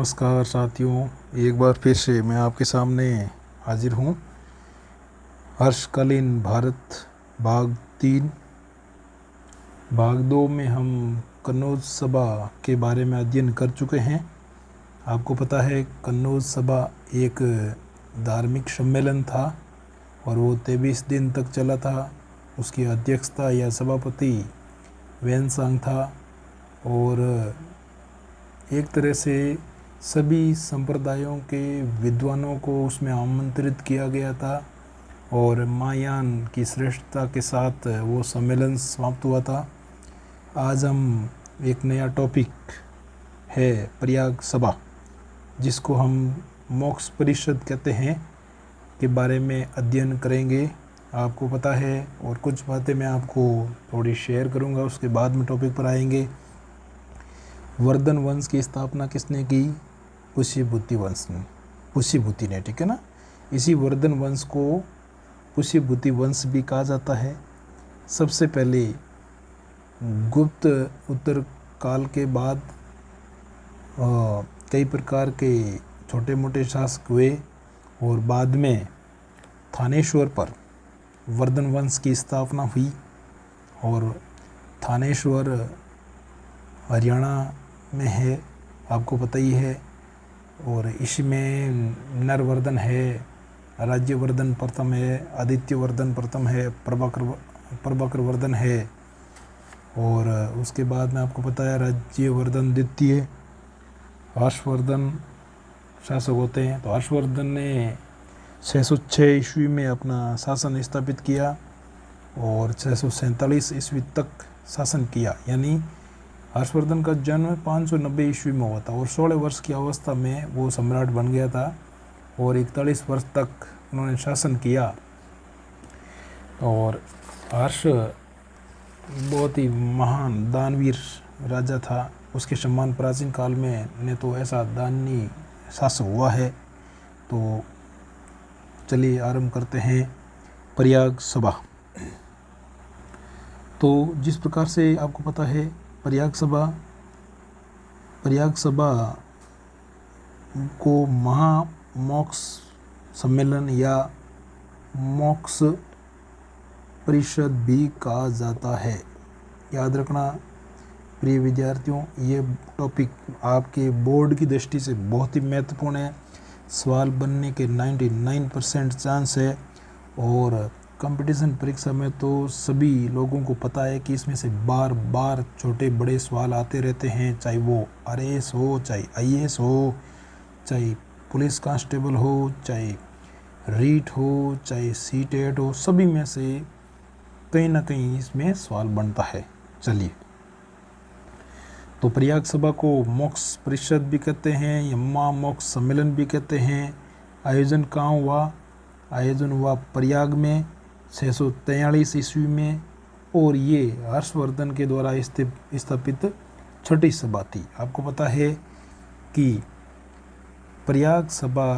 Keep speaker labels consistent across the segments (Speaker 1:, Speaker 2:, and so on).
Speaker 1: नमस्कार साथियों, एक बार फिर से मैं आपके सामने हाजिर हूँ। हर्षकालीन भारत भाग 3। भाग 2 में हम कन्नौज सभा के बारे में अध्ययन कर चुके हैं। आपको पता है कन्नौज सभा एक धार्मिक सम्मेलन था और वो 23 दिन तक चला था। उसकी अध्यक्षता या सभापति वेनसांग था और एक तरह से सभी संप्रदायों के विद्वानों को उसमें आमंत्रित किया गया था और महायान की श्रेष्ठता के साथ वो सम्मेलन समाप्त हुआ था। आज हम एक नया टॉपिक है प्रयाग सभा, जिसको हम मोक्ष परिषद कहते हैं, के बारे में अध्ययन करेंगे। आपको पता है और कुछ बातें मैं आपको थोड़ी शेयर करूंगा, उसके बाद में टॉपिक पर आएंगे। वर्धन वंश की स्थापना किसने की? पुष्यभूति ने, ठीक है ना। इसी वर्धन वंश को पुष्यभूति वंश भी कहा जाता है। सबसे पहले गुप्त उत्तर काल के बाद कई प्रकार के छोटे मोटे शासक हुए और बाद में थानेश्वर पर वर्धन वंश की स्थापना हुई और थानेश्वर हरियाणा में है, आपको पता ही है। और इसमें नरवर्धन है, राज्यवर्धन प्रथम है, आदित्यवर्धन प्रथम है, प्रभाकर वर्धन है और उसके बाद में आपको पता है राज्यवर्धन द्वितीय, हर्षवर्धन शासक होते हैं। तो हर्षवर्धन ने 606 ईस्वी में अपना शासन स्थापित किया और 647 ईस्वी तक शासन किया। यानी हर्षवर्धन का जन्म 590 ईस्वी में हुआ था और 16 वर्ष की अवस्था में वो सम्राट बन गया था और 41 वर्ष तक उन्होंने शासन किया। और हर्ष बहुत ही महान दानवीर राजा था। उसके सम्मान प्राचीन काल में ने तो ऐसा दानी शासक हुआ है। तो चलिए आरंभ करते हैं प्रयाग सभा। तो जिस प्रकार से आपको पता है प्रयाग सभा को महामोक्ष सम्मेलन या मोक्ष परिषद भी कहा जाता है। याद रखना प्रिय विद्यार्थियों, ये टॉपिक आपके बोर्ड की दृष्टि से बहुत ही महत्वपूर्ण है। सवाल बनने के 99% चांस है और कंपटीशन परीक्षा में तो सभी लोगों को पता है कि इसमें से बार बार छोटे बड़े सवाल आते रहते हैं, चाहे वो RAS हो, चाहे IAS हो, चाहे पुलिस कांस्टेबल हो, चाहे रीट हो, चाहे CTET हो, सभी में से कहीं ना कहीं इसमें सवाल बनता है। चलिए, तो प्रयाग सभा को मोक्ष परिषद भी कहते हैं या महामोक्ष सम्मेलन भी कहते हैं। आयोजन कहाँ हुआ? आयोजन हुआ प्रयाग में 643 ईस्वी में और ये हर्षवर्धन के द्वारा स्थापित छठी सभा थी। आपको पता है कि प्रयाग सभा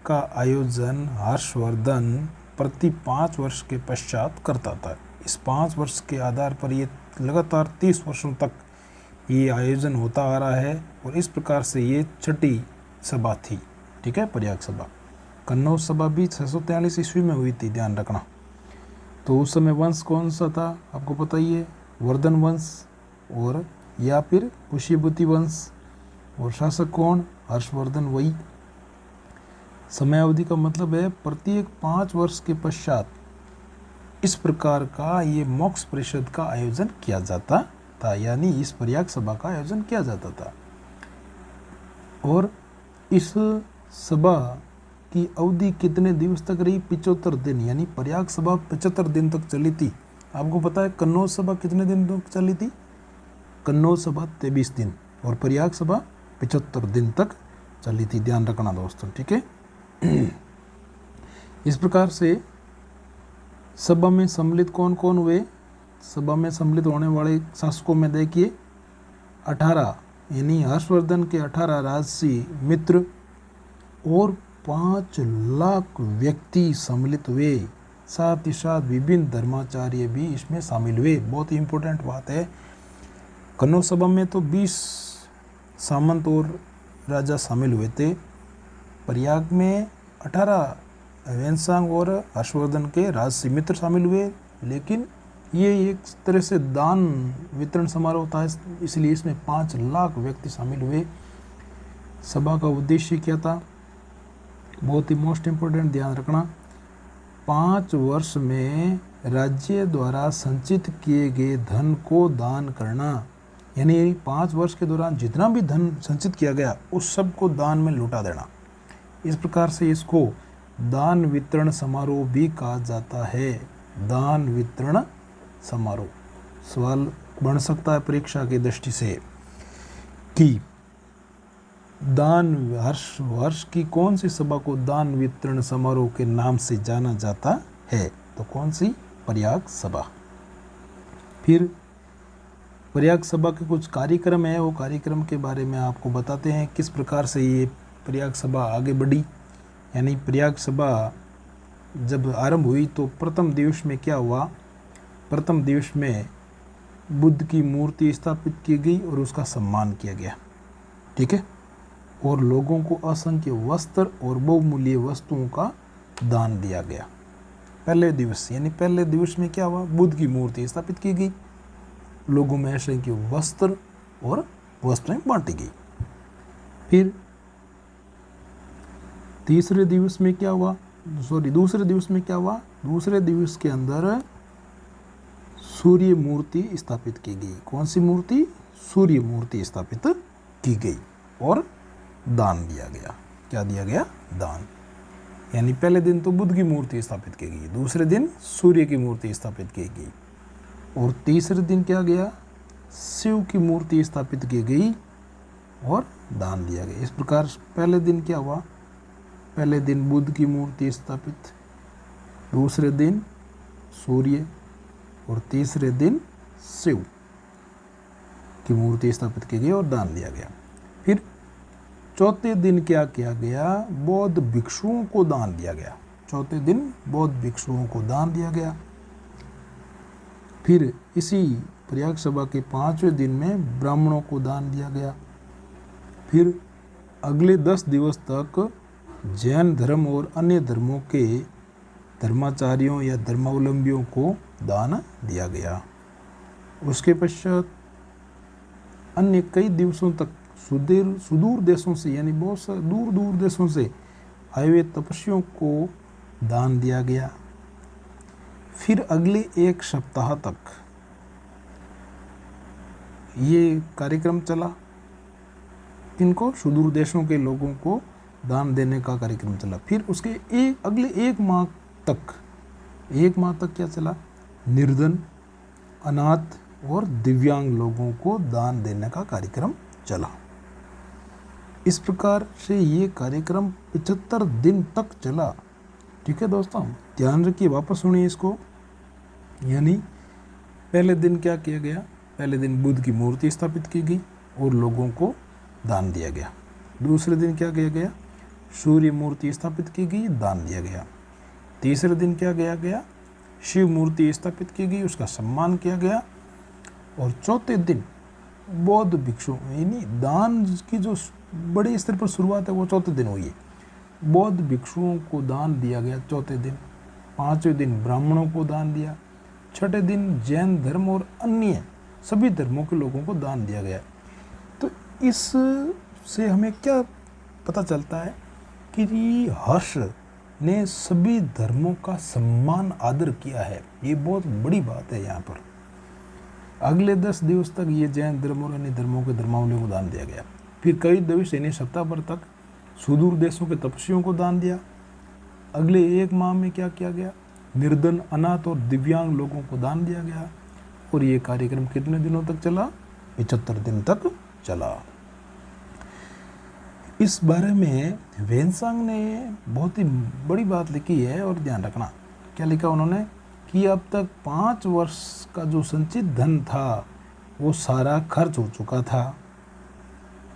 Speaker 1: का आयोजन हर्षवर्धन प्रति 5 वर्ष के पश्चात करता था। इस 5 वर्ष के आधार पर ये लगातार 30 वर्षों तक ये आयोजन होता आ रहा है और इस प्रकार से ये छठी सभा थी, ठीक है। प्रयाग सभा, कन्नौज सभा भी 643 ईस्वी में हुई थी, ध्यान रखना। तो उस समय वंश कौन सा था आपको पता ही है, वर्धन वंश और या फिर पुष्यभूति वंश। और शासक कौन? हर्षवर्धन। वही समयावधि का मतलब है प्रत्येक 5 वर्ष के पश्चात इस प्रकार का ये मोक्ष परिषद का आयोजन किया जाता था, यानी इस प्रयाग सभा का आयोजन किया जाता था। और इस सभा की अवधि कितने दिवस तक रही? 75 दिन, यानी प्रयाग सभा 75 दिन तक चली थी। आपको पता है कन्नौज सभा कितने दिन तक चली थी? कन्नौज सभा 23 दिन और प्रयाग सभा 75 दिन तक चली थी, ध्यान रखना दोस्तों, ठीक है। इस प्रकार से सभा में सम्मिलित कौन कौन हुए? सभा में सम्मिलित होने वाले शासकों में देखिए 18, यानी हर्षवर्धन के 18 राजसी मित्र और 5 लाख व्यक्ति सम्मिलित हुए। साथ ही साथ विभिन्न धर्माचार्य भी इसमें शामिल हुए। बहुत ही इम्पोर्टेंट बात है। कन्नौज सभा में तो 20 सामंत और राजा शामिल हुए थे। प्रयाग में 18 वेनसांग और हर्षवर्धन के राजसी मित्र शामिल हुए, लेकिन ये एक तरह से दान वितरण समारोह था, इसलिए इसमें 5 लाख व्यक्ति शामिल हुए। सभा का उद्देश्य क्या था? बहुत ही मोस्ट इम्पोर्टेंट, ध्यान रखना। 5 वर्ष में राज्य द्वारा संचित किए गए धन को दान करना, यानी 5 वर्ष के दौरान जितना भी धन संचित किया गया उस सब को दान में लुटा देना। इस प्रकार से इसको दान वितरण समारोह भी कहा जाता है। दान वितरण समारोह सवाल बन सकता है परीक्षा की दृष्टि से कि दान वर्ष की कौन सी सभा को दान वितरण समारोह के नाम से जाना जाता है? तो कौन सी? प्रयाग सभा। फिर प्रयाग सभा के कुछ कार्यक्रम है, वो कार्यक्रम के बारे में आपको बताते हैं किस प्रकार से ये प्रयाग सभा आगे बढ़ी। यानी प्रयाग सभा जब आरंभ हुई तो प्रथम दिवस में क्या हुआ? प्रथम दिवस में बुद्ध की मूर्ति स्थापित की गई और उसका सम्मान किया गया, ठीक है, और लोगों को असंख्य वस्त्र और बहुमूल्य वस्तुओं का दान दिया गया। पहले दिवस, यानी पहले दिवस में क्या हुआ? बुद्ध की मूर्ति स्थापित की गई, लोगों में असंख्य वस्त्र और वस्तुएं बांटी गई। फिर दूसरे दिवस में क्या हुआ? दूसरे दिवस के अंदर सूर्य मूर्ति स्थापित की गई। कौन सी मूर्ति? सूर्य मूर्ति स्थापित की गई और दान दिया गया। क्या दिया गया? दान। यानी पहले दिन तो बुद्ध की मूर्ति स्थापित की गई, दूसरे दिन सूर्य की मूर्ति स्थापित की गई, और तीसरे दिन क्या गया? शिव की मूर्ति स्थापित की गई और दान दिया गया। इस प्रकार पहले दिन क्या हुआ? पहले दिन बुद्ध की मूर्ति स्थापित, दूसरे दिन सूर्य, और तीसरे दिन शिव की मूर्ति स्थापित की गई और दान दिया गया। फिर चौथे दिन क्या किया गया? बौद्ध भिक्षुओं को दान दिया गया। चौथे दिन बौद्ध भिक्षुओं को दान दिया गया। फिर इसी प्रयाग सभा के 5वें दिन में ब्राह्मणों को दान दिया गया। फिर अगले 10 दिवस तक जैन धर्म और अन्य धर्मों के धर्माचार्यों या धर्मावलंबियों को दान दिया गया। उसके पश्चात अन्य कई दिवसों तक सुदूर देशों से, यानी बहुत से दूर देशों से आए हुए तपस्वियों को दान दिया गया। फिर अगले 1 सप्ताह तक ये कार्यक्रम चला। इनको सुदूर देशों के लोगों को दान देने का कार्यक्रम चला। फिर उसके अगले 1 माह तक क्या चला? निर्धन, अनाथ और दिव्यांग लोगों को दान देने का कार्यक्रम चला। इस प्रकार से ये कार्यक्रम 75 दिन तक चला। ठीक है दोस्तों, ध्यान रखिए, वापस सुनिए इसको। यानी पहले दिन क्या किया गया? पहले दिन बुद्ध की मूर्ति स्थापित की गई और लोगों को दान दिया गया। दूसरे दिन क्या किया गया? सूर्य मूर्ति स्थापित की गई, दान दिया गया। तीसरे दिन क्या किया गया? शिव मूर्ति स्थापित की गई, उसका सम्मान किया गया। और चौथे दिन बौद्ध भिक्षु, यानी दान की जो बड़े स्तर पर शुरुआत है वो चौथे दिन हुई है। बौद्ध भिक्षुओं को दान दिया गया चौथे दिन। 5वें दिन ब्राह्मणों को दान दिया। 6ठे दिन जैन धर्म और अन्य सभी धर्मों के लोगों को दान दिया गया। तो इस से हमें क्या पता चलता है कि हर्ष ने सभी धर्मों का सम्मान आदर किया है। ये बहुत बड़ी बात है। यहाँ पर अगले 10 दिवस तक ये जैन धर्म और अन्य धर्मों के धर्मावलंबियों को दान दिया गया। फिर कई दिवस यानी सप्ताह भर तक सुदूर देशों के तपस्वियों को दान दिया। अगले 1 माह में क्या किया गया? निर्धन, अनाथ और दिव्यांग लोगों को दान दिया गया। और ये कार्यक्रम कितने दिनों तक चला? 75 दिन तक चला। इस बारे में वेनसांग ने बहुत ही बड़ी बात लिखी है, और ध्यान रखना क्या लिखा उन्होंने कि अब तक 5 वर्ष का जो संचित धन था वो सारा खर्च हो चुका था।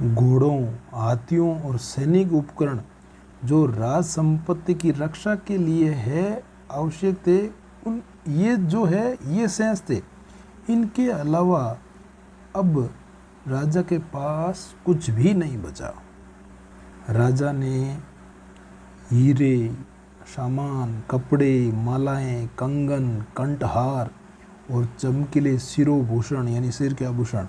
Speaker 1: घोड़ों, हाथियों और सैनिक उपकरण जो राज संपत्ति की रक्षा के लिए है आवश्यक थे, उन ये जो है ये शेष थे। इनके अलावा अब राजा के पास कुछ भी नहीं बचा। राजा ने हीरे, सामान, कपड़े, मालाएं, कंगन, कंठहार और चमकीले शिरोभूषण यानी सिर के आभूषण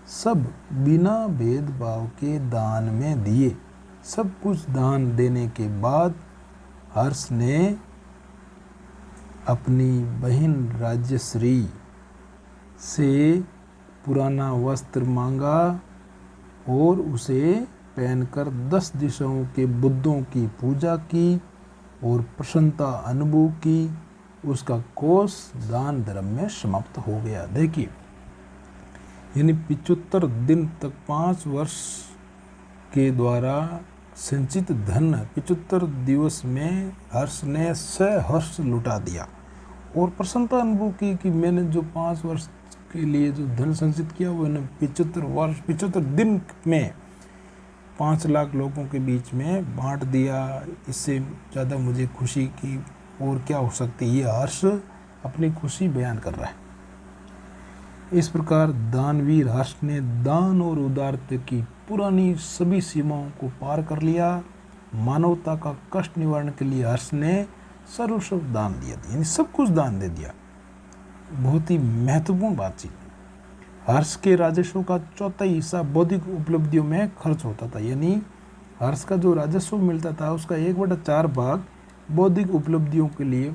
Speaker 1: सब बिना भेदभाव के दान में दिए। सब कुछ दान देने के बाद हर्ष ने अपनी बहन राजश्री से पुराना वस्त्र मांगा और उसे पहनकर 10 दिशाओं के बुद्धों की पूजा की और प्रसन्नता अनुभव की। उसका कोष दान धर्म में समाप्त हो गया। देखिए, यानी 75 दिन तक 5 वर्ष के द्वारा संचित धन 75 दिवस में हर्ष ने सहर्ष लुटा दिया और प्रसन्नता अनुभव की कि मैंने जो 5 वर्ष के लिए जो धन संचित किया वो 75 दिन में 5 लाख लोगों के बीच में बांट दिया। इससे ज़्यादा मुझे खुशी की और क्या हो सकती है। ये हर्ष अपनी खुशी बयान कर रहा है। इस प्रकार दानवीर हर्ष ने दान और उदारता की पुरानी सभी सीमाओं को पार कर लिया। मानवता का कष्ट निवारण के लिए हर्ष ने सर्वस्व दान दिया, यानी सब कुछ दान दे दिया। बहुत ही महत्वपूर्ण बातचीत। हर्ष के राजस्व का चौथाई हिस्सा बौद्धिक उपलब्धियों में खर्च होता था, यानी हर्ष का जो राजस्व मिलता था उसका 1/4 भाग बौद्धिक उपलब्धियों के लिए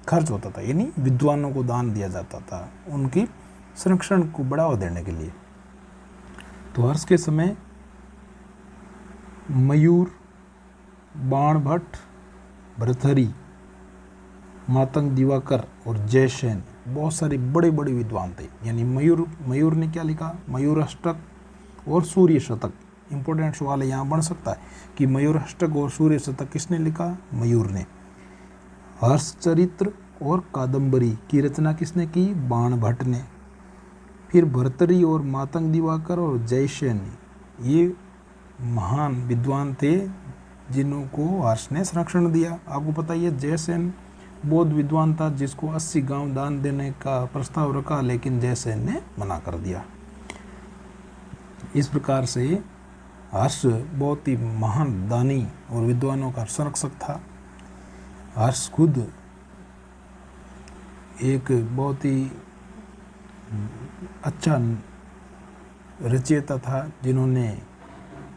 Speaker 1: खर्च होता था, यानी विद्वानों को दान दिया जाता था उनकी संरक्षण को बढ़ावा देने के लिए। तो हर्ष के समय मयूर, बाणभट्ट, भर्तृहरि, मातंग दिवाकर और जयसेन बहुत सारे बड़े बड़े विद्वान थे। यानी मयूर ने क्या लिखा, मयूराष्टक और सूर्य शतक। इंपॉर्टेंट सवाल यहाँ बन सकता है कि मयूराष्टक और सूर्य शतक किसने लिखा, मयूर ने। हर्षचरित्र और कादम्बरी की रचना किसने की, बाणभट्ट ने। फिर भर्तृहरि और मातंग दिवाकर और जयसेन ये महान विद्वान थे जिन्हों को हर्ष ने संरक्षण दिया। आपको पता ही है जयसेन बौद्ध विद्वान था जिसको 80 गांव दान देने का प्रस्ताव रखा, लेकिन जयसेन ने मना कर दिया। इस प्रकार से हर्ष बहुत ही महान दानी और विद्वानों का संरक्षक था। हर्ष खुद एक बहुत ही अच्छा रचयिता था जिन्होंने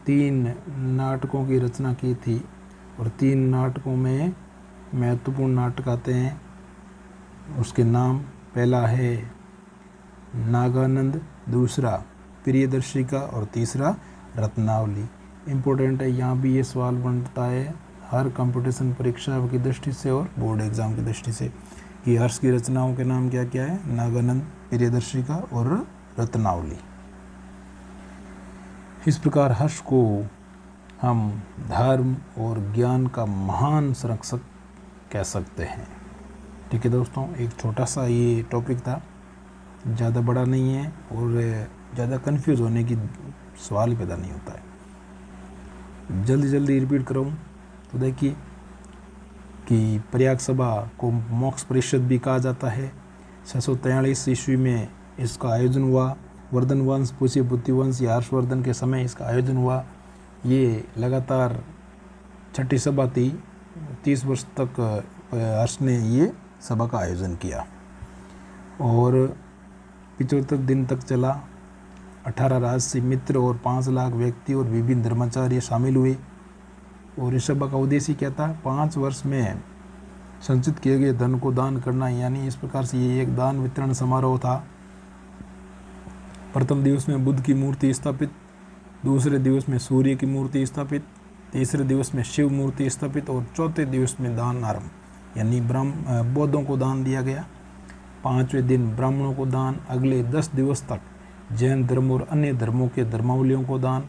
Speaker 1: 3 नाटकों की रचना की थी और 3 नाटकों में महत्वपूर्ण नाटक आते हैं। उसके नाम, पहला है नागानंद, दूसरा प्रियदर्शिका और तीसरा रत्नावली। इम्पोर्टेंट है, यहाँ भी ये सवाल बनता है हर कंपटीशन परीक्षा की दृष्टि से और बोर्ड एग्जाम की दृष्टि से कि हर्ष की रचनाओं के नाम क्या क्या है, नागानंद, प्रियदर्शिका और रत्नावली। इस प्रकार हर्ष को हम धर्म और ज्ञान का महान संरक्षक कह सकते हैं। ठीक है दोस्तों, एक छोटा सा ये टॉपिक था, ज़्यादा बड़ा नहीं है और ज़्यादा कंफ्यूज होने की सवाल पैदा नहीं होता है। जल्दी रिपीट कराऊँ तो देखिए कि प्रयाग सभा को मोक्ष परिषद भी कहा जाता है। 643 ईस्वी में इसका आयोजन हुआ। वर्धन वंश, पुष्य बुद्धि वंश या हर्षवर्धन के समय इसका आयोजन हुआ। ये लगातार 6ठी सभा थी। 30 वर्ष तक हर्ष ने ये सभा का आयोजन किया और 75 दिन तक चला। 18 राजसी मित्र और 5 लाख व्यक्ति और विभिन्न धर्माचार्य शामिल हुए। और इस सभा का उद्देश्य क्या था, 5 वर्ष में संचित किए गए धन को दान करना, यानी इस प्रकार से ये एक दान वितरण समारोह था। प्रथम दिवस में बुद्ध की मूर्ति स्थापित, दूसरे दिवस में सूर्य की मूर्ति स्थापित, तीसरे दिवस में शिव मूर्ति स्थापित और चौथे दिवस में दान आरंभ, यानी बौद्धों को दान दिया गया। 5वें दिन ब्राह्मणों को दान, अगले 10 दिवस तक जैन धर्म और अन्य धर्मों के धर्मावलियों को दान,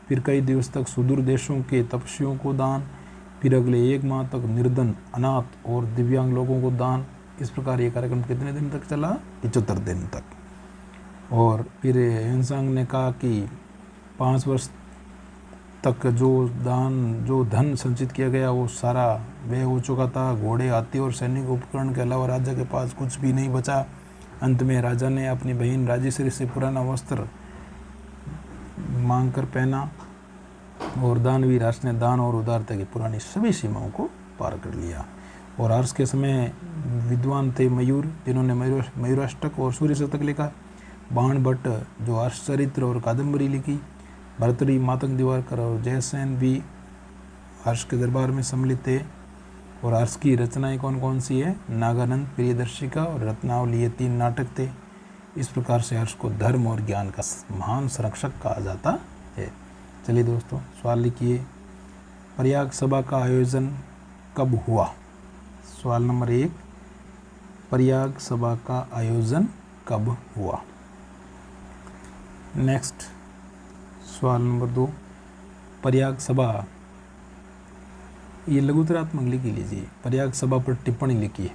Speaker 1: फिर कई दिवस तक सुदूर देशों के तपस्वियों को दान, फिर अगले 1 माह तक निर्धन, अनाथ और दिव्यांग लोगों को दान। इस प्रकार ये कार्यक्रम कितने दिन तक चला, 75 दिन तक। और फिर हिंसांग ने कहा कि 5 वर्ष तक जो धन संचित किया गया वो सारा व्यय हो चुका था। घोड़े, हाथी और सैनिक उपकरण के अलावा राजा के पास कुछ भी नहीं बचा। अंत में राजा ने अपनी बहन राजश्री से पुराना वस्त्र मांग कर पहना और दानवीर हर्ष ने दान और उदारता की पुरानी सभी सीमाओं को पार कर लिया। और हर्ष के समय विद्वान थे मयूर, जिन्होंने मयूराष्टक और सूर्य शतक लिखा। बाण भट्ट जो हर्ष चरित्र और कादम्बरी लिखी। भर्तृहरि, मातंग दिवाकर और जयसेन भी हर्ष के दरबार में सम्मिलित थे। और हर्ष की रचनाएं कौन कौन सी है? नागानंद, प्रियदर्शिका और रत्नावली, ये 3 नाटक थे। इस प्रकार से हर्ष को धर्म और ज्ञान का महान संरक्षक कहा जाता है। चलिए दोस्तों, सवाल लिखिए। प्रयाग सभा का आयोजन कब हुआ? सवाल नंबर 1, प्रयाग सभा का आयोजन कब हुआ? नेक्स्ट सवाल नंबर 2, प्रयाग सभा, ये लघुतरात्मक लिख लीजिए। प्रयाग सभा पर टिप्पणी लिखिए।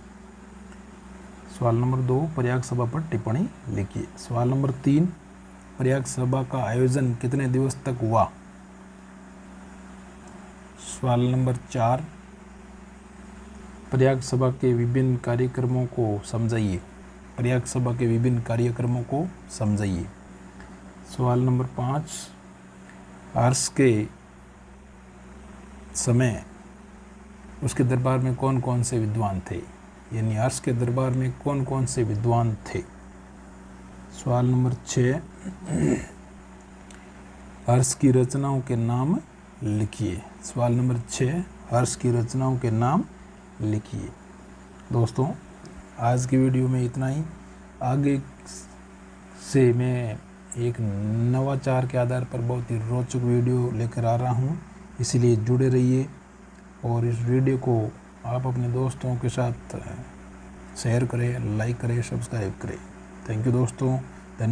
Speaker 1: सवाल नंबर 2, प्रयाग सभा पर टिप्पणी लिखिए। सवाल नंबर 3, प्रयाग सभा का आयोजन कितने दिवस तक हुआ? सवाल नंबर 4, प्रयाग सभा के विभिन्न कार्यक्रमों को समझाइए। प्रयाग सभा के विभिन्न कार्यक्रमों को समझाइए। सवाल नंबर 5, हर्ष के समय उसके दरबार में कौन कौन से विद्वान थे? यानी हर्ष के दरबार में कौन कौन से विद्वान थे? सवाल नंबर 6, हर्ष की रचनाओं के नाम लिखिए। सवाल नंबर 6, हर्ष की रचनाओं के नाम लिखिए। दोस्तों, आज की वीडियो में इतना ही। आगे से मैं एक नवाचार के आधार पर बहुत ही रोचक वीडियो लेकर आ रहा हूँ, इसलिए जुड़े रहिए और इस वीडियो को आप अपने दोस्तों के साथ शेयर करें, लाइक करें, सब्सक्राइब करें। थैंक यू दोस्तों।